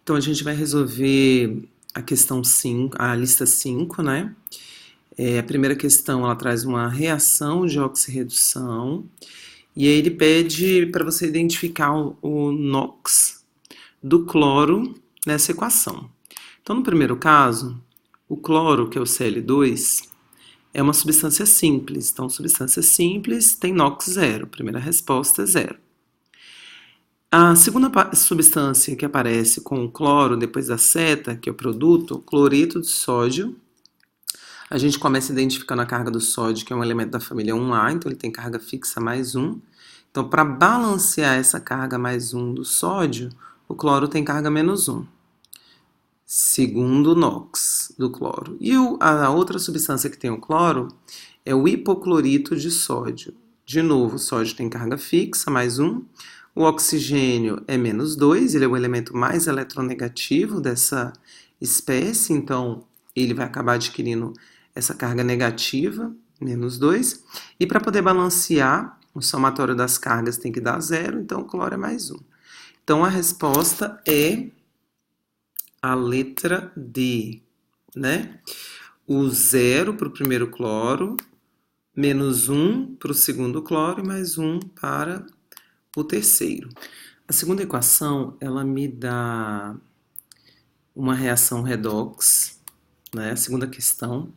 Então, a gente vai resolver a questão 5, a lista 5, né? A primeira questão, ela traz uma reação de oxirredução, e aí ele pede para você identificar o NOx do cloro nessa equação. Então, no primeiro caso, o cloro, que é o Cl2, é uma substância simples. Então, substância simples tem NOx zero. Primeira resposta é zero. A segunda substância que aparece com o cloro depois da seta, que é o produto, cloreto de sódio. A gente começa identificando a carga do sódio, que é um elemento da família 1A, então ele tem carga fixa mais 1. Então, para balancear essa carga mais 1 do sódio, o cloro tem carga menos 1. Segundo o NOx do cloro. E a outra substância que tem o cloro é o hipoclorito de sódio. De novo, o sódio tem carga fixa, mais 1. O oxigênio é menos 2, ele é o elemento mais eletronegativo dessa espécie, então ele vai acabar adquirindo essa carga negativa, menos 2. E para poder balancear, o somatório das cargas tem que dar 0, então o cloro é mais 1. Então a resposta é a letra D, né? O 0 para o primeiro cloro, menos 1 para o segundo cloro e mais 1 para o terceiro. A segunda equação, ela me dá uma reação redox, né? A segunda questão,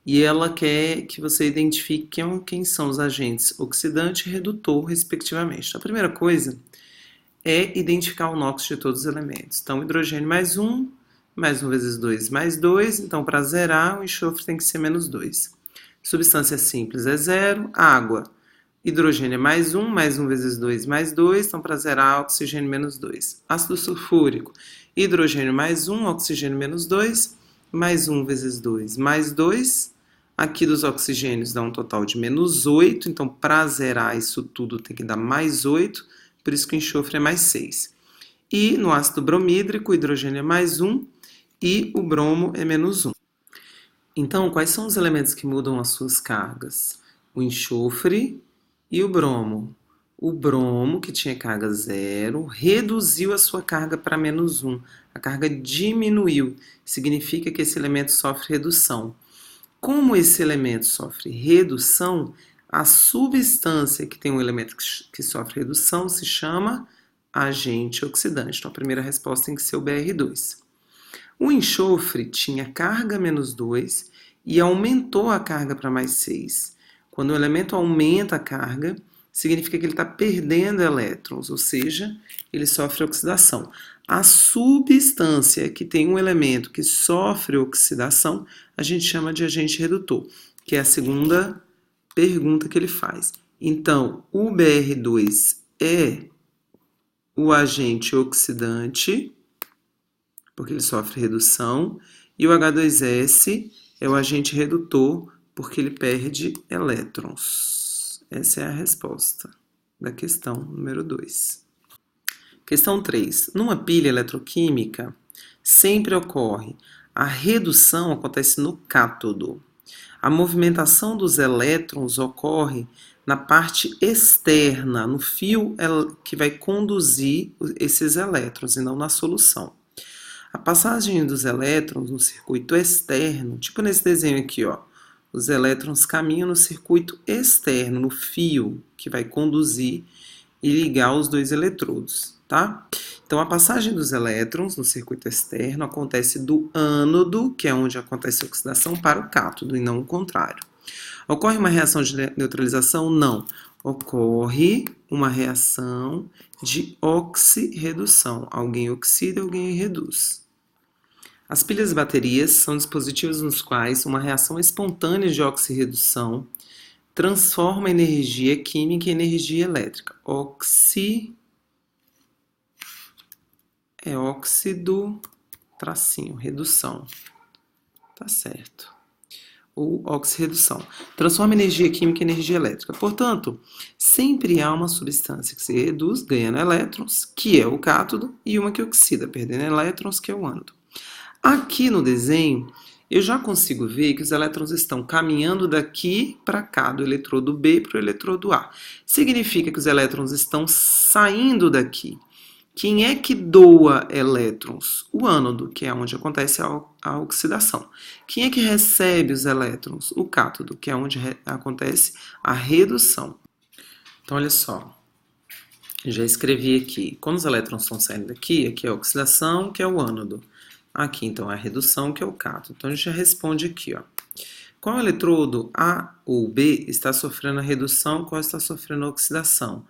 e ela quer que você identifique quem são os agentes oxidante e redutor, respectivamente. Então, a primeira coisa é identificar o NOx de todos os elementos. Então, hidrogênio mais 1 vezes 2 mais 2. Então, para zerar, o enxofre tem que ser menos 2. Substância simples é 0. Água, hidrogênio é mais 1 vezes 2 mais 2. Então, para zerar, oxigênio menos 2. Ácido sulfúrico, hidrogênio mais 1, oxigênio menos 2. Mais 1 vezes 2 mais 2. Aqui dos oxigênios dá um total de menos 8. Então, para zerar isso tudo, tem que dar mais 8. Por isso que o enxofre é mais 6. E no ácido bromídrico, o hidrogênio é mais 1 e o bromo é menos 1. Então, quais são os elementos que mudam as suas cargas? O enxofre e o bromo. O bromo, que tinha carga 0, reduziu a sua carga para menos 1. A carga diminuiu. Significa que esse elemento sofre redução. Como esse elemento sofre redução, a substância que tem um elemento que sofre redução se chama agente oxidante. Então, a primeira resposta tem que ser o Br2. O enxofre tinha carga menos 2 e aumentou a carga para mais 6. Quando o elemento aumenta a carga, significa que ele está perdendo elétrons, ou seja, ele sofre oxidação. A substância que tem um elemento que sofre oxidação, a gente chama de agente redutor, que é a segunda pergunta que ele faz. Então, o Br2 é o agente oxidante, porque ele sofre redução, e o H2S é o agente redutor, porque ele perde elétrons. Essa é a resposta da questão número 2. Questão 3. Numa pilha eletroquímica, sempre ocorre a redução acontece no cátodo. A movimentação dos elétrons ocorre na parte externa, no fio que vai conduzir esses elétrons e não na solução. A passagem dos elétrons no circuito externo, tipo nesse desenho aqui, ó, os elétrons caminham no circuito externo, no fio que vai conduzir e ligar os dois eletrodos, tá? Então, a passagem dos elétrons no circuito externo acontece do ânodo, que é onde acontece a oxidação, para o cátodo, e não o contrário. Ocorre uma reação de neutralização? Não. Ocorre uma reação de oxirredução. Alguém oxida e alguém reduz. As pilhas e baterias são dispositivos nos quais uma reação espontânea de oxirredução transforma energia química em energia elétrica. É óxido, tracinho, redução. Tá certo. Ou oxirredução. Transforma energia química em energia elétrica. Portanto, sempre há uma substância que se reduz, ganhando elétrons, que é o cátodo, e uma que oxida, perdendo elétrons, que é o ânodo. Aqui no desenho, eu já consigo ver que os elétrons estão caminhando daqui para cá, do eletrodo B para o eletrodo A. Significa que os elétrons estão saindo daqui. Quem é que doa elétrons? O ânodo, que é onde acontece a oxidação. Quem é que recebe os elétrons? O cátodo, que é onde acontece a redução. Então, olha só. Já escrevi aqui. Quando os elétrons estão saindo daqui, aqui é a oxidação, que é o ânodo. Aqui, então, é a redução, que é o cátodo. Então, a gente já responde aqui, ó. Qual eletrodo, A ou B, está sofrendo a redução, qual está sofrendo a oxidação?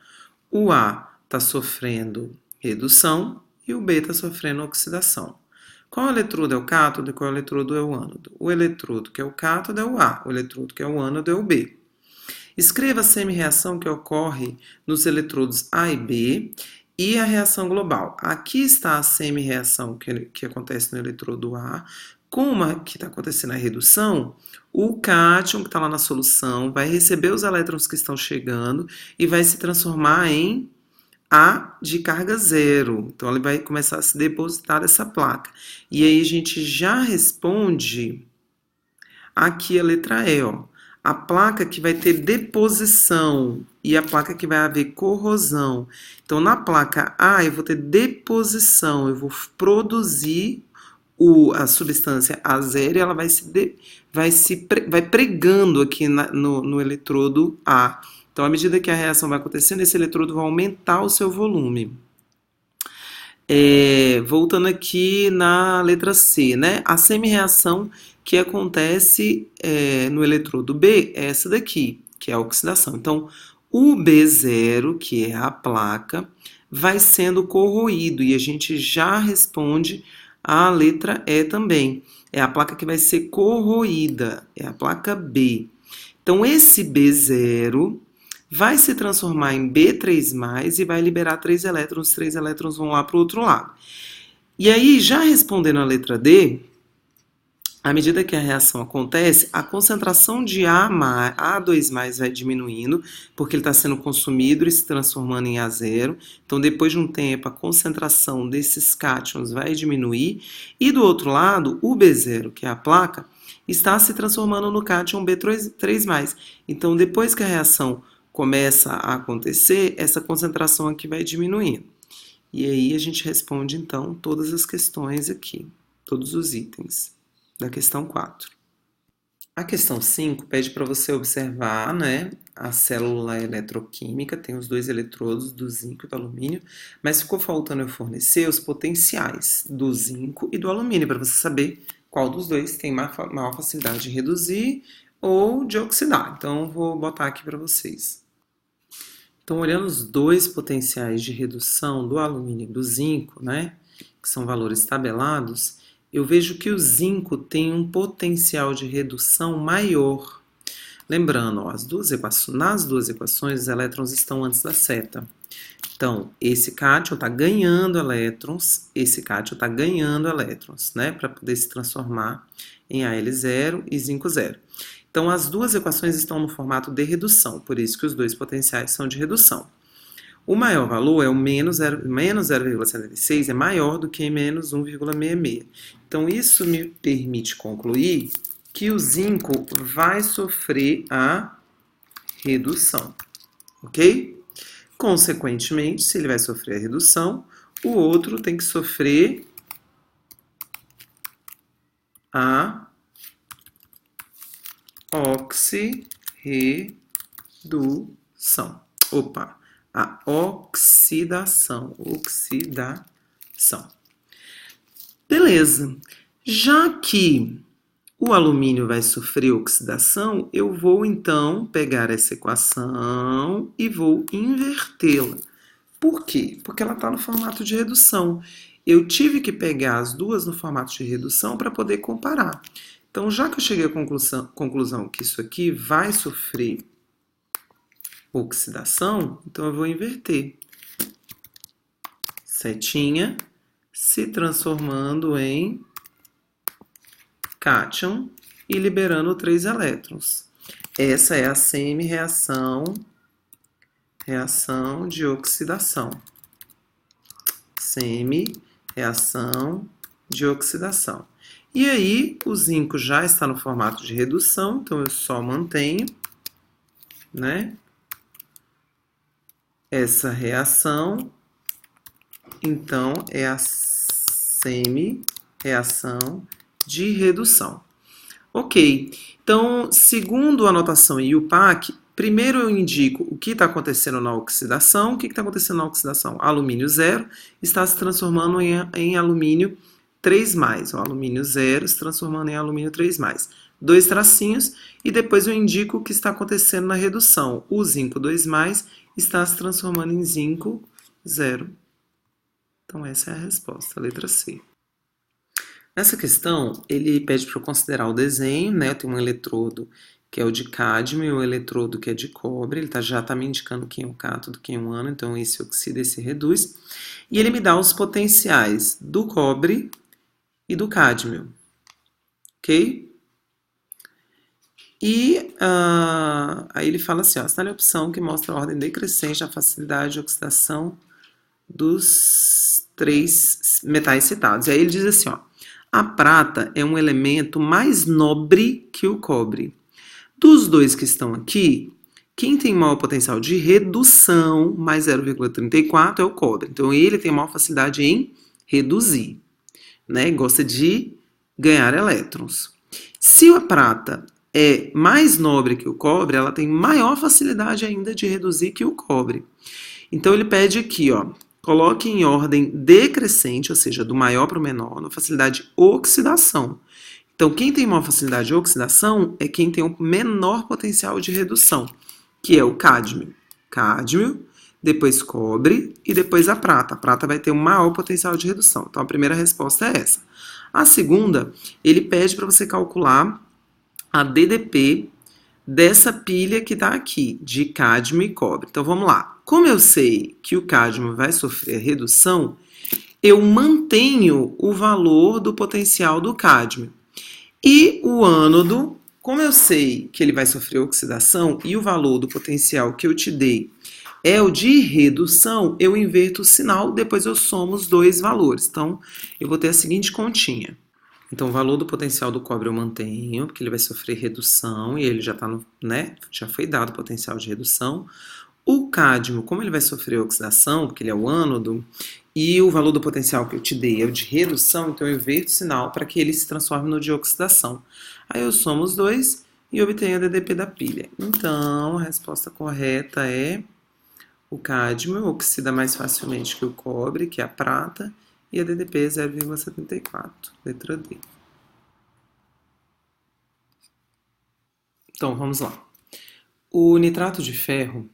O A está sofrendo redução e o B está sofrendo oxidação. Qual eletrodo é o cátodo e qual eletrodo é o ânodo? O eletrodo que é o cátodo é o A, o eletrodo que é o ânodo é o B. Escreva a semi-reação que ocorre nos eletrodos A e B e a reação global. Aqui está a semi-reação que acontece no eletrodo A. Como que está acontecendo a redução, o cátion que está lá na solução vai receber os elétrons que estão chegando e vai se transformar em A de carga zero. Então, ele vai começar a se depositar dessa placa. E aí, a gente já responde aqui a letra E, ó. A placa que vai ter deposição e a placa que vai haver corrosão. Então, na placa A, eu vou ter deposição, eu vou produzir a substância A0 e ela vai pregando aqui no eletrodo A. Então, à medida que a reação vai acontecendo, esse eletrodo vai aumentar o seu volume. Voltando aqui na letra C, né? A semi-reação que acontece no eletrodo B é essa daqui, que é a oxidação. Então, o B0, que é a placa, vai sendo corroído e a gente já responde a letra E também. É a placa que vai ser corroída, é a placa B. Então, esse B0 vai se transformar em B3+, e vai liberar 3 elétrons. 3 elétrons vão lá para o outro lado. E aí, já respondendo a letra D, à medida que a reação acontece, a concentração de A2+ vai diminuindo, porque ele está sendo consumido e se transformando em A0. Então, depois de um tempo, a concentração desses cátions vai diminuir. E do outro lado, o B0, que é a placa, está se transformando no cátion B3+. Então, depois que a reação começa a acontecer, essa concentração aqui vai diminuindo. E aí a gente responde, então, todas as questões aqui, todos os itens da questão 4. A questão 5 pede para você observar, né, a célula eletroquímica, tem os dois eletrodos do zinco e do alumínio, mas ficou faltando eu fornecer os potenciais do zinco e do alumínio, para você saber qual dos dois tem maior facilidade de reduzir ou de oxidar. Então, vou botar aqui para vocês. Então, olhando os dois potenciais de redução do alumínio e do zinco, né, que são valores tabelados, eu vejo que o zinco tem um potencial de redução maior. Lembrando, ó, nas duas equações, os elétrons estão antes da seta. Então, esse cátion está ganhando elétrons, esse cátion está ganhando elétrons, né, para poder se transformar em Al0 e zinco 0. Então, as duas equações estão no formato de redução, por isso que os dois potenciais são de redução. O maior valor é o menos 0,76, é maior do que menos 1,66. Então, isso me permite concluir que o zinco vai sofrer a redução, ok? Consequentemente, se ele vai sofrer a redução, o outro tem que sofrer a oxirredução. A oxidação. Beleza. Já que o alumínio vai sofrer oxidação, eu vou então pegar essa equação e vou invertê-la. Por quê? Porque ela está no formato de redução. Eu tive que pegar as duas no formato de redução para poder comparar. Então, já que eu cheguei à conclusão que isso aqui vai sofrer oxidação, então eu vou inverter. Setinha se transformando em cátion e liberando 3 elétrons. Essa é a semi-reação, reação de oxidação. Semi-reação de oxidação. E aí, o zinco já está no formato de redução, então eu só mantenho, né, essa reação então é a semi-reação de redução. Ok, então, segundo a notação IUPAC, primeiro eu indico o que está acontecendo na oxidação. O que está acontecendo na oxidação? Alumínio 0 está se transformando em alumínio 3+. O alumínio 0 se transformando em alumínio 3+. Dois tracinhos, e depois eu indico o que está acontecendo na redução. O zinco 2+, está se transformando em zinco 0. Então, essa é a resposta, a letra C. Nessa questão, ele pede para eu considerar o desenho, né? Tem um eletrodo que é o de cádmio e um eletrodo que é de cobre. Ele já está me indicando quem é o cátodo, quem é o ânodo, então esse oxida, esse reduz. E ele me dá os potenciais do cobre e do cádmio, ok? E aí ele fala assim, ó, assinale a opção que mostra a ordem decrescente da facilidade de oxidação dos 3 metais citados. E aí ele diz assim, ó, a prata é um elemento mais nobre que o cobre. Dos dois que estão aqui, quem tem maior potencial de redução, mais 0,34, é o cobre. Então, ele tem maior facilidade em reduzir, né? Gosta de ganhar elétrons. Se a prata é mais nobre que o cobre, ela tem maior facilidade ainda de reduzir que o cobre. Então, ele pede aqui, ó, coloque em ordem decrescente, ou seja, do maior para o menor, na facilidade de oxidação. Então, quem tem maior facilidade de oxidação é quem tem o menor potencial de redução, que é o cádmio. Cádmio, depois cobre e depois a prata. A prata vai ter o maior potencial de redução. Então, a primeira resposta é essa. A segunda, ele pede para você calcular a DDP dessa pilha que está aqui, de cádmio e cobre. Então, vamos lá. Como eu sei que o cádmio vai sofrer redução, eu mantenho o valor do potencial do cádmio. E o ânodo, como eu sei que ele vai sofrer oxidação e o valor do potencial que eu te dei é o de redução, eu inverto o sinal, depois eu somo os dois valores. Então, eu vou ter a seguinte continha. Então, o valor do potencial do cobre eu mantenho, porque ele vai sofrer redução, e ele já está no, né? Já foi dado o potencial de redução. O cádmio, como ele vai sofrer oxidação, porque ele é o ânodo, e o valor do potencial que eu te dei é o de redução, então eu inverto o sinal para que ele se transforme no de oxidação. Aí eu somo os dois e obtenho a DDP da pilha. Então, a resposta correta é o cádmio oxida mais facilmente que o cobre, que é a prata, e a DDP é 0,74, letra D. Então, vamos lá. O nitrato de ferro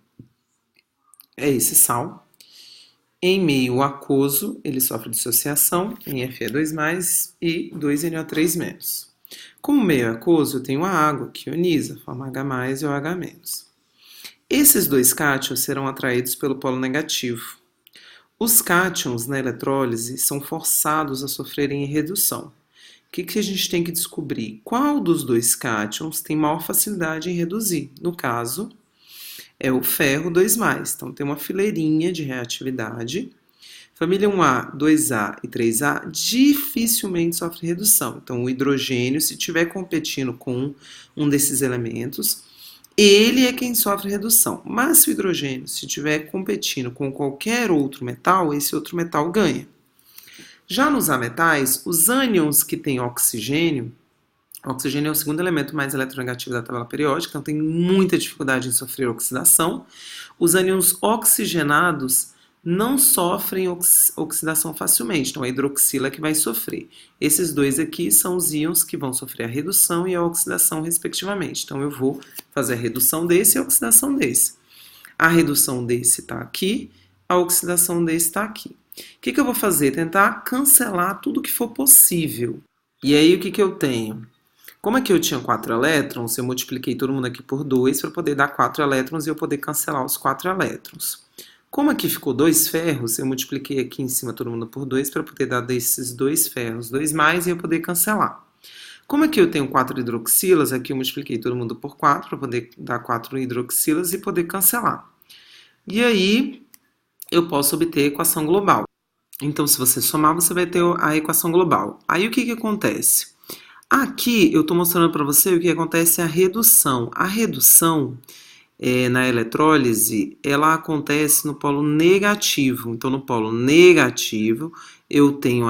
é esse sal. Em meio aquoso, ele sofre dissociação em Fe2+, e 2NO3-. Como meio aquoso, eu tenho a água, que ioniza, forma H+, e OH-. Esses dois cátions serão atraídos pelo polo negativo. Os cátions na eletrólise são forçados a sofrerem redução. O que a gente tem que descobrir? Qual dos dois cátions tem maior facilidade em reduzir? No caso, é o ferro 2+. Então, tem uma fileirinha de reatividade. Família 1A, 2A e 3A dificilmente sofre redução. Então, o hidrogênio, se estiver competindo com um desses elementos, ele é quem sofre redução. Mas se o hidrogênio, se estiver competindo com qualquer outro metal, esse outro metal ganha. Já nos ametais, os ânions que têm oxigênio, o oxigênio é o segundo elemento mais eletronegativo da tabela periódica, então tem muita dificuldade em sofrer oxidação. Os ânions oxigenados não sofrem oxidação facilmente, então é a hidroxila que vai sofrer. Esses dois aqui são os íons que vão sofrer a redução e a oxidação, respectivamente. Então eu vou fazer a redução desse e a oxidação desse. A redução desse está aqui, a oxidação desse está aqui. O que eu vou fazer? Tentar cancelar tudo que for possível. E aí o que eu tenho? Como aqui eu tinha 4 elétrons, eu multipliquei todo mundo aqui por 2 para poder dar 4 elétrons e eu poder cancelar os 4 elétrons. Como aqui ficou 2 ferros, eu multipliquei aqui em cima todo mundo por 2 para poder dar desses 2 ferros 2+, e eu poder cancelar. Como aqui eu tenho 4 hidroxilas, aqui eu multipliquei todo mundo por 4 para poder dar 4 hidroxilas e poder cancelar. E aí eu posso obter a equação global. Então, se você somar, você vai ter a equação global. Aí o que acontece? Aqui eu estou mostrando para você o que acontece a redução. A redução na eletrólise, ela acontece no polo negativo. Então, no polo negativo, eu tenho